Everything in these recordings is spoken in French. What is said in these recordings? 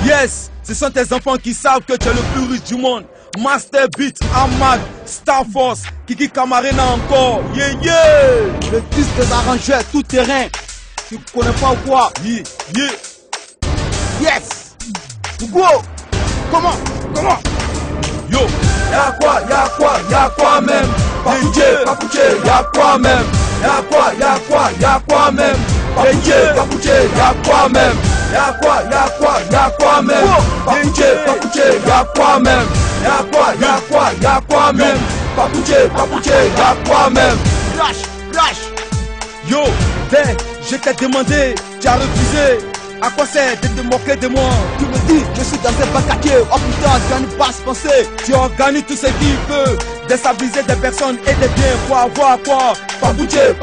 Yes, ce sont tes enfants qui savent que tu es le plus riche du monde. Master Beat, Amag, Star Force, Kiki Kamarena encore. Yeah, yeah. Le fils des arrangeurs, tout terrain. Tu connais pas ou quoi? Yeah, yeah. Yes. Go. Comment? Yo, y'a quoi même? Papouché, y'a quoi même? Y'a quoi même? Papouché, y'a quoi même? Y'a quoi même? Papouché, y'a quoi même? Y'a quoi même? Papouché, y'a quoi même? Flash. Yo, ben, je t'ai demandé, tu as refusé. À quoi c'est de te moquer de moi? Tu me dis, je suis dans un bacaquier. Oh putain, tu n'as pas à se penser. Tu organises tout ce qu'il peut, déstabiliser des personnes et des biens pour avoir quoi? Papouché,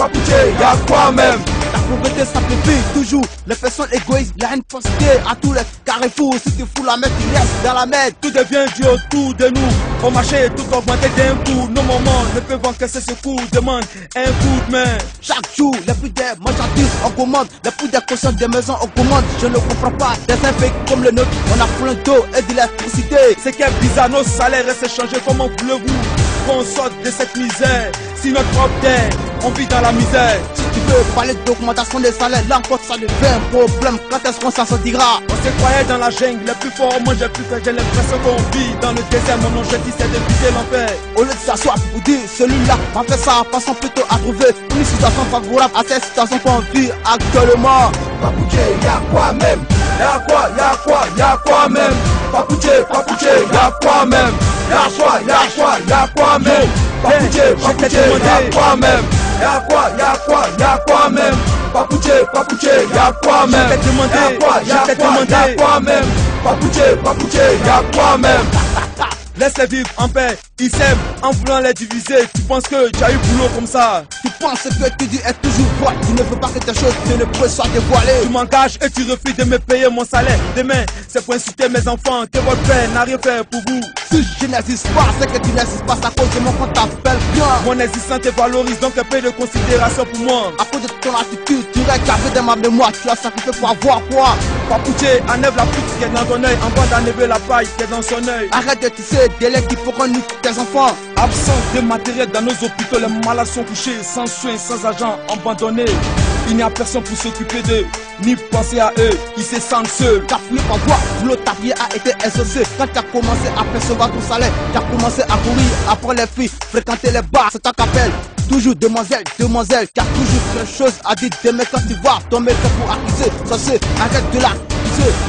y'a quoi même? La pauvreté s'amplifie toujours. Les personnes égoïstes, la haine possédée à tous les carrefours. Si tu fous la merde, tu restes dans la merde. Tout devient dur autour de nous. Au marché, tout augmenté d'un coup. Nos moments ne peuvent encaisser ce coup. Demande un coup de main. Chaque jour, les prix des marchandises augmentent. Les prix des cautions des maisons augmentent. Je ne comprends pas. Dans un pays comme le nôtre, on a plein d'eau et d'électricité. C'est qui est bizarre, nos salaires restent changés. Comment voulez-vous qu'on sorte de cette misère? Si notre propre terre, on vit dans la misère. Si tu veux parler d'augmentation des salaires, là encore ça devient un problème. Quand est-ce qu'on s'en sortira? On se croyait dans la jungle, les plus forts mangent plus fort. J'ai l'impression qu'on vit dans le désert. Mon objectif c'est de viser l'enfer. Au lieu de s'asseoir pour dire celui-là m'a fait ça, passons plutôt à trouver une situation favorable à cette situation qu'on vit actuellement. Papouché, y'a quoi même? Y'a quoi même? Papouché, y'a quoi même? Y'a quoi même? Papouché, y'a quoi même? Y'a quoi même? Papouché, y'a quoi même? Je t'ai demandé, y'a quoi même? Papouché, y'a quoi même? Laisse-les vivre en paix, ils s'aiment en voulant les diviser. Tu penses que tu as eu boulot comme ça? Tu penses que tu dis est toujours vrai. Tu ne veux pas que tes choses ne puissent soit dévoilées. Tu m'engages et tu refuses de me payer mon salaire. Demain, c'est pour insulter mes enfants que votre père n'a rien fait pour vous. Si je n'existe pas, c'est que tu n'existes pas. C'est à cause de mon compte t'appelle bien. Mon existence te valorise, donc un peu de considération pour moi. À cause de ton attitude, tu restes gravé dans ma mémoire. Tu as sacrifié pour avoir quoi? Papouché, enlève la poutre qui est dans ton œil avant d'enlever la paille qui est dans son œil. Arrête de tisser des liens qui feront nous tes enfants. Absence de matériel dans nos hôpitaux, les malades sont couchés sans soins, sans agents, abandonnés. Il n'y a personne pour s'occuper d'eux, ni penser à eux, ils se sentent seuls. Tu as fouillé par voie, boulot ta vie a été exaucé. Quand tu as commencé à percevoir ton salaire, tu as commencé à courir après les filles, fréquenter les bars, c'est toi qu'appelle. Toujours demoiselle, tu as toujours quelque chose à dire. Demain quand tu vas tomber pour accuser, sorcier, arrête de là.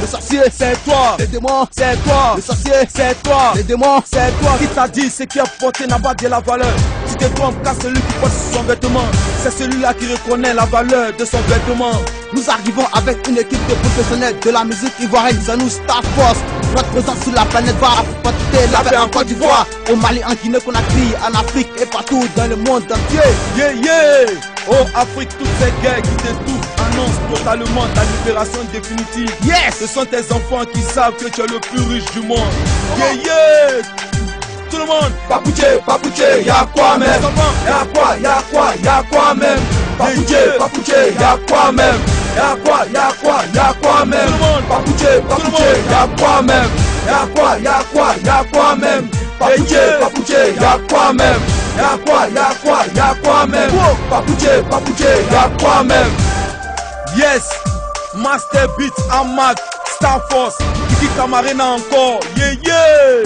Le sorcier, c'est toi. Les démons, c'est toi. Le sorcier, c'est toi. Les démons, c'est toi. Qui t'a dit ce qui a porté n'a pas de la valeur? Tu te trompes car celui qui porte son vêtement, c'est celui-là qui reconnaît la valeur de son vêtement. Nous arrivons avec une équipe de professionnels de la musique ivoirienne. C'est nous Star Force. Notre présence sur la planète va apporter la paix en Côte d'Ivoire, au Mali, en Guinée, Conakry, en Afrique et partout dans le monde entier. Yeah, yeah. Oh Afrique, toutes ces guerres qui t'étouffent annoncent totalement ta libération définitive. Yes. Ce sont tes enfants qui savent que tu es le plus riche du monde. Yeah, yeah. Tout le monde. Papouché, y'a quoi même? Y'a quoi même? Papouché, y'a quoi même? Y'a quoi même? Tout le monde. Papouché, y'a quoi même? Y'a quoi même? Papouché, y'a quoi même? Y'a quoi même? Papouché, y'a quoi même? Yes, Master Beat, Amag, Star Force, Kiki Kamarena encore. Yeah, yeah.